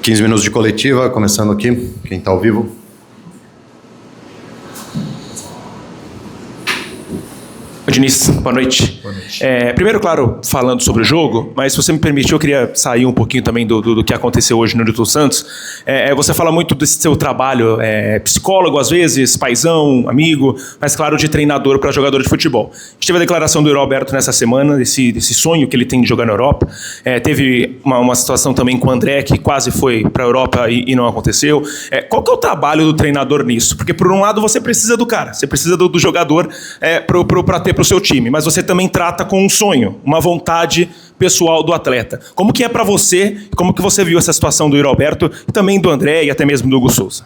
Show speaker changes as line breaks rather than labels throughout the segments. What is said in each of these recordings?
15 minutos de coletiva, começando aqui, quem está ao vivo.
Diniz, boa noite.
Boa noite.
Primeiro, claro, falando sobre o jogo, mas se você me permitir, eu queria sair um pouquinho também do que aconteceu hoje no Newton Santos. Você fala muito desse seu trabalho, psicólogo às vezes, paizão, amigo, mas claro, de treinador para jogador de futebol. A gente teve a declaração do Yuri Alberto nessa semana, desse sonho que ele tem de jogar na Europa. Teve uma situação também com o André, que quase foi para a Europa e não aconteceu. Qual que é o trabalho do treinador nisso? Porque, por um lado, você precisa do cara, você precisa do jogador para ter para o seu time, mas você também trata com um sonho, uma vontade pessoal do atleta. Como que é para você, como que você viu essa situação do Yuri Alberto, e também do André e até mesmo do Hugo Souza?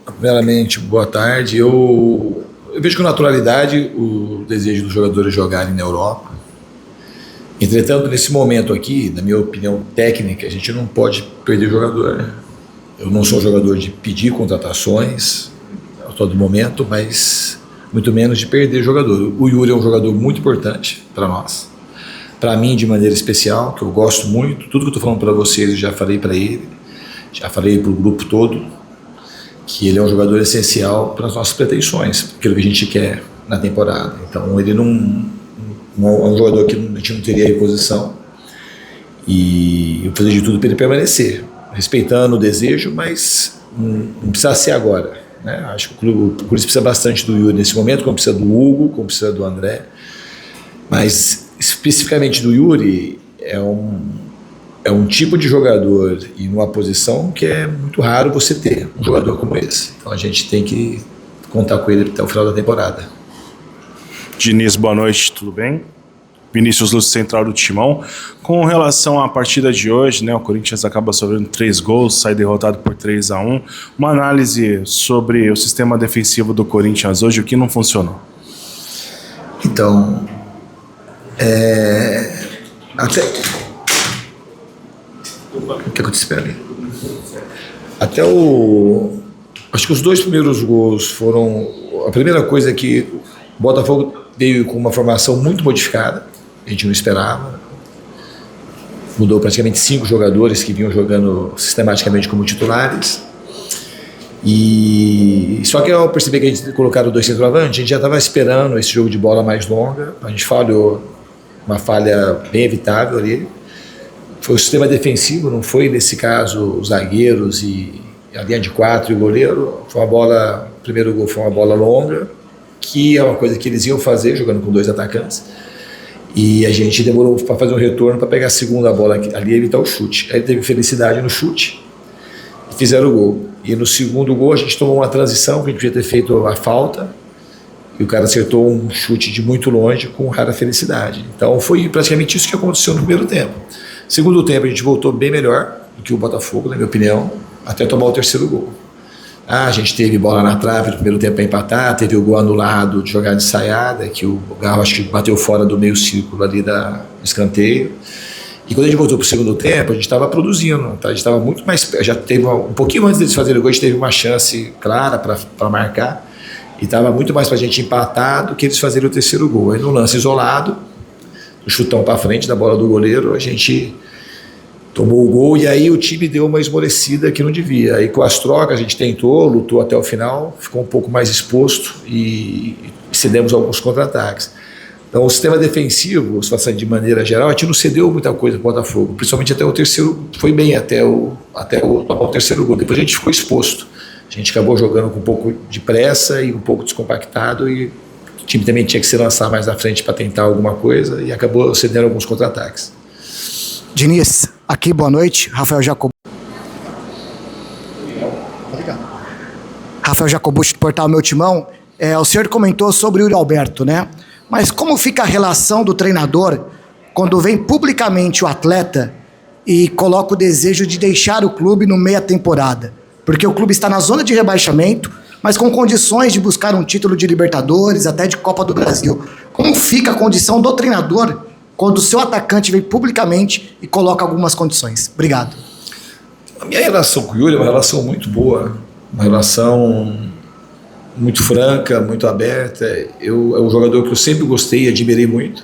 Primeiramente, boa tarde. Eu vejo com naturalidade o desejo dos jogadores jogarem na Europa. Entretanto, nesse momento aqui, na minha opinião técnica, a gente não pode perder jogador. Eu não sou jogador de pedir contratações a todo momento, mas muito menos de perder jogador. O Yuri é um jogador muito importante para nós, para mim de maneira especial, que eu gosto muito. Tudo que eu estou falando para vocês eu já falei para ele, já falei para o grupo todo, que ele é um jogador essencial para as nossas pretensões, aquilo que a gente quer na temporada. Então ele não é um jogador que a gente não teria reposição, e eu vou fazer de tudo para ele permanecer, respeitando o desejo, mas não precisa ser agora. Acho que o Corinthians precisa bastante do Yuri nesse momento, como precisa do Hugo, como precisa do André. Mas especificamente do Yuri, é um tipo de jogador e numa posição que é muito raro você ter um jogador como esse. Então a gente tem que contar com ele até o final da temporada.
Diniz, boa noite, tudo bem? Vinícius Lúcio, central do Timão. Com relação à partida de hoje, o Corinthians acaba sofrendo 3 gols, sai derrotado por 3-1. Uma análise sobre o sistema defensivo do Corinthians hoje, o que não funcionou?
Então, até... O que aconteceu ali? Acho que os 2 primeiros gols foram... A primeira coisa é que o Botafogo veio com uma formação muito modificada, a gente não esperava. Mudou praticamente 5 jogadores que vinham jogando sistematicamente como titulares. E só que ao perceber que a gente colocaram 2 centroavantes, a gente já estava esperando esse jogo de bola mais longa. A gente falhou, uma falha bem evitável ali. Foi o sistema defensivo, não foi nesse caso os zagueiros e a linha de 4 e o goleiro. O primeiro gol foi uma bola longa, que é uma coisa que eles iam fazer jogando com 2 atacantes. E a gente demorou para fazer um retorno para pegar a segunda bola ali e evitar o chute. Aí teve felicidade no chute e fizeram o gol. E no segundo gol a gente tomou uma transição, que a gente podia ter feito a falta, e o cara acertou um chute de muito longe com rara felicidade. Então foi praticamente isso que aconteceu no primeiro tempo. Segundo tempo a gente voltou bem melhor do que o Botafogo, na minha opinião, até tomar o terceiro gol. A gente teve bola na trave no primeiro tempo para empatar, teve o gol anulado de jogada ensaiada, que o Garro acho que bateu fora do meio círculo ali do escanteio. E quando a gente voltou para o segundo tempo, a gente estava produzindo, tá? A gente estava muito mais... Já teve um pouquinho antes deles fazerem o gol, a gente teve uma chance clara para marcar, e estava muito mais para a gente empatar do que eles fazerem o terceiro gol. Aí no lance isolado, o chutão para frente da bola do goleiro, a gente tomou o gol, e aí o time deu uma esmorecida que não devia. Aí com as trocas a gente tentou, lutou até o final, ficou um pouco mais exposto e cedemos alguns contra-ataques. Então o sistema defensivo, de maneira geral, a gente não cedeu muita coisa para o Botafogo, principalmente até o terceiro, foi bem até o terceiro gol. Depois a gente ficou exposto. A gente acabou jogando com um pouco de pressa e um pouco descompactado, e o time também tinha que se lançar mais na frente para tentar alguma coisa, e acabou cedendo alguns contra-ataques.
Diniz, aqui, boa noite, Rafael Jacobucci, do portal Meu Timão. O senhor comentou sobre o Yuri Alberto, né? Mas como fica a relação do treinador quando vem publicamente o atleta e coloca o desejo de deixar o clube no meio da temporada? Porque o clube está na zona de rebaixamento, mas com condições de buscar um título de Libertadores, até de Copa do Brasil. Como fica a condição do treinador quando o seu atacante vem publicamente e coloca algumas condições? Obrigado.
A minha relação com o Yuri é uma relação muito boa, uma relação muito franca, muito aberta. É um jogador que eu sempre gostei e admirei muito.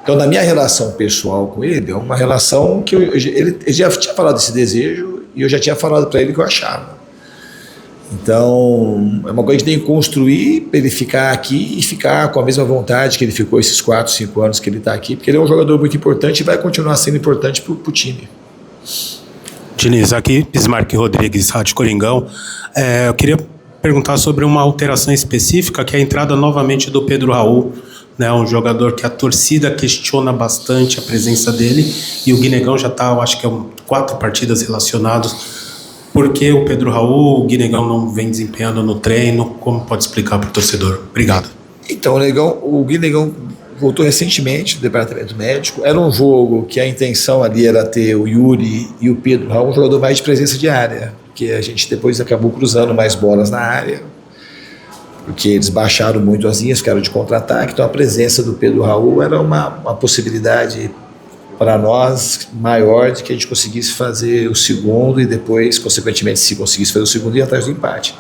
Então, na minha relação pessoal com ele, é uma relação que ele já tinha falado desse desejo, e eu já tinha falado para ele o que eu achava. Então, é uma coisa que a gente tem que construir para ele ficar aqui e ficar com a mesma vontade que ele ficou esses 4, 5 anos que ele está aqui, porque ele é um jogador muito importante e vai continuar sendo importante para o time.
Diniz, aqui, Bismarck Rodrigues, Rádio Coringão. Eu queria perguntar sobre uma alteração específica, que é a entrada novamente do Pedro Raul, né, um jogador que a torcida questiona bastante a presença dele, e o Guinegão já está, acho que 4 partidas relacionados. Por que o Pedro Raul, o Guinegão não vem desempenhando no treino? Como pode explicar para o torcedor? Obrigado.
Então, o Guinegão voltou recentemente do departamento médico. Era um jogo que a intenção ali era ter o Yuri e o Pedro Raul, um jogador mais de presença de área, porque a gente depois acabou cruzando mais bolas na área, porque eles baixaram muito as linhas, ficaram de contra-ataque, então a presença do Pedro Raul era uma possibilidade para nós maior de que a gente conseguisse fazer o segundo e depois, consequentemente, se conseguisse fazer o segundo, ir atrás do empate.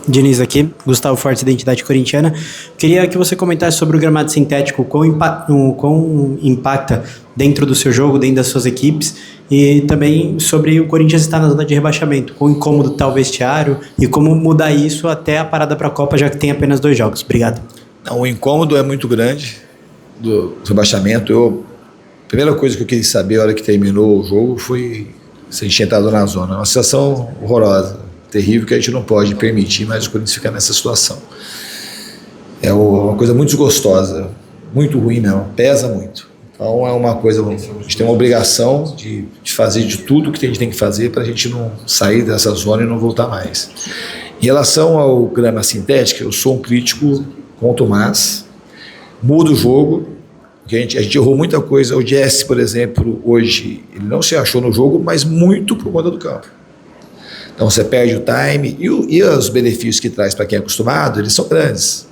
Diniz aqui, Gustavo Fortes, Identidade Corintiana. Queria que você comentasse sobre o gramado sintético, quão impacta dentro do seu jogo, dentro das suas equipes, e também sobre o Corinthians estar na zona de rebaixamento, quão incômodo está o vestiário e como mudar isso até a parada para a Copa, já que tem apenas 2 jogos. Obrigado.
Não, o incômodo é muito grande do rebaixamento. A primeira coisa que eu queria saber na hora que terminou o jogo foi se a gente tinha entrado na zona. É uma situação horrorosa, terrível, que a gente não pode permitir mais o Corinthians ficar nessa situação. É uma coisa muito desgostosa, muito ruim mesmo, pesa muito. Então é uma coisa, a gente tem uma obrigação de fazer de tudo que a gente tem que fazer para a gente não sair dessa zona e não voltar mais. Em relação ao grama sintética, eu sou um crítico com o Tomás, muda o jogo. A gente errou muita coisa. O Jesse, por exemplo, hoje, ele não se achou no jogo, mas muito por conta do campo. Então você perde o time e os benefícios que traz para quem é acostumado, eles são grandes.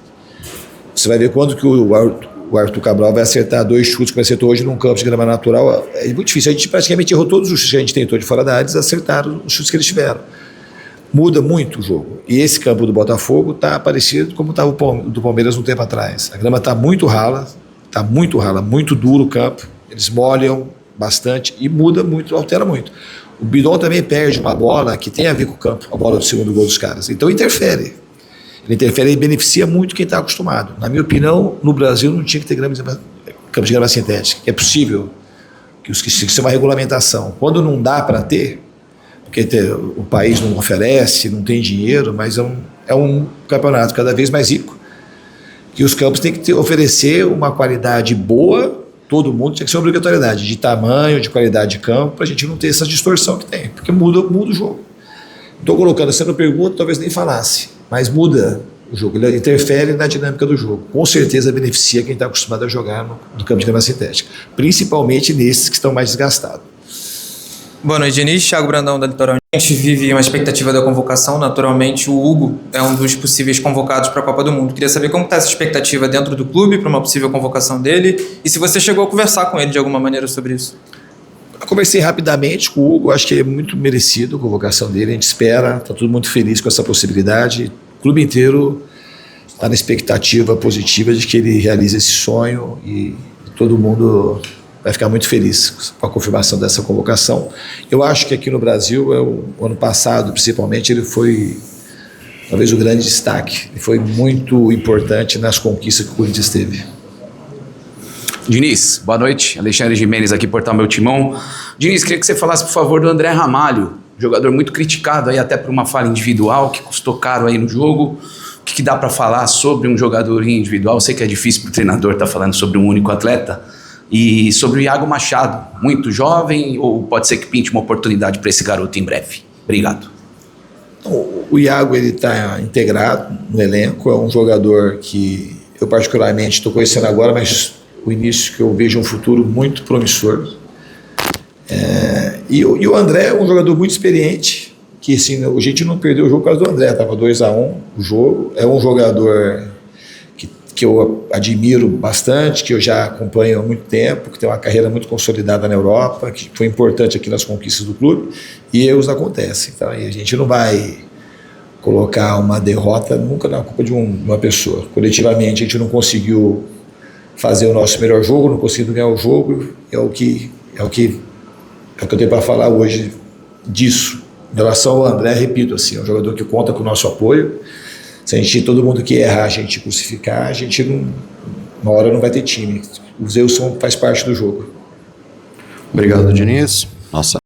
Você vai ver quando que o Arthur Cabral vai acertar 2 chutes que ele acertou hoje num campo de grama natural. É muito difícil. A gente praticamente errou todos os chutes que a gente tentou de fora da área, eles acertaram os chutes que eles tiveram. Muda muito o jogo. E esse campo do Botafogo está parecido como estava o do Palmeiras um tempo atrás. A grama está muito rala, muito duro o campo, eles molham bastante e muda muito, altera muito. O Bidon também perde uma bola que tem a ver com o campo, a bola do segundo gol dos caras, então interfere. Ele interfere e beneficia muito quem está acostumado. Na minha opinião, no Brasil não tinha que ter campo de grama sintética. É possível que isso é uma regulamentação. Quando não dá para ter, porque o país não oferece, não tem dinheiro, mas é um campeonato cada vez mais rico, que os campos têm que oferecer uma qualidade boa, todo mundo tem que ser uma obrigatoriedade de tamanho, de qualidade de campo, para a gente não ter essa distorção que tem, porque muda o jogo. Estou colocando essa pergunta, talvez nem falasse, mas muda o jogo, ele interfere na dinâmica do jogo. Com certeza beneficia quem está acostumado a jogar no campo de grama sintética, principalmente nesses que estão mais desgastados.
Boa noite, Diniz. Thiago Brandão, da Litoral. A gente vive uma expectativa da convocação. Naturalmente, o Hugo é um dos possíveis convocados para a Copa do Mundo. Queria saber como está essa expectativa dentro do clube para uma possível convocação dele e se você chegou a conversar com ele de alguma maneira sobre isso.
Eu conversei rapidamente com o Hugo, acho que é muito merecido a convocação dele. A gente espera, está todo mundo feliz com essa possibilidade. O clube inteiro está na expectativa positiva de que ele realize esse sonho e todo mundo vai ficar muito feliz com a confirmação dessa convocação. Eu acho que aqui no Brasil, o ano passado, principalmente, ele foi talvez o grande destaque. Ele foi muito importante nas conquistas que o Corinthians teve.
Diniz, boa noite. Alexandre Gimenez aqui, Portal Meu Timão. Diniz, queria que você falasse, por favor, do André Ramalho, jogador muito criticado aí até por uma falha individual, que custou caro aí no jogo. O que dá para falar sobre um jogador individual? Eu sei que é difícil para o treinador estar falando sobre um único atleta. E sobre o Iago Machado, muito jovem, ou pode ser que pinte uma oportunidade para esse garoto em breve? Obrigado.
O Iago está integrado no elenco, é um jogador que eu particularmente estou conhecendo agora, mas o início que eu vejo um futuro muito promissor. E o André é um jogador muito experiente, que assim, a gente não perdeu o jogo por causa do André, estava 2-1 o jogo, é um jogador que eu admiro bastante, que eu já acompanho há muito tempo, que tem uma carreira muito consolidada na Europa, que foi importante aqui nas conquistas do clube, e erros acontecem. Então, a gente não vai colocar uma derrota nunca na culpa de uma pessoa. Coletivamente, a gente não conseguiu fazer o nosso melhor jogo, não conseguimos ganhar o jogo, é o que eu tenho para falar hoje disso. Em relação ao André, repito, assim, é um jogador que conta com o nosso apoio. Se a gente, todo mundo que errar, a gente crucificar, a gente não, uma hora não vai ter time. O Zeus faz parte do jogo.
Obrigado, Diniz. Nossa.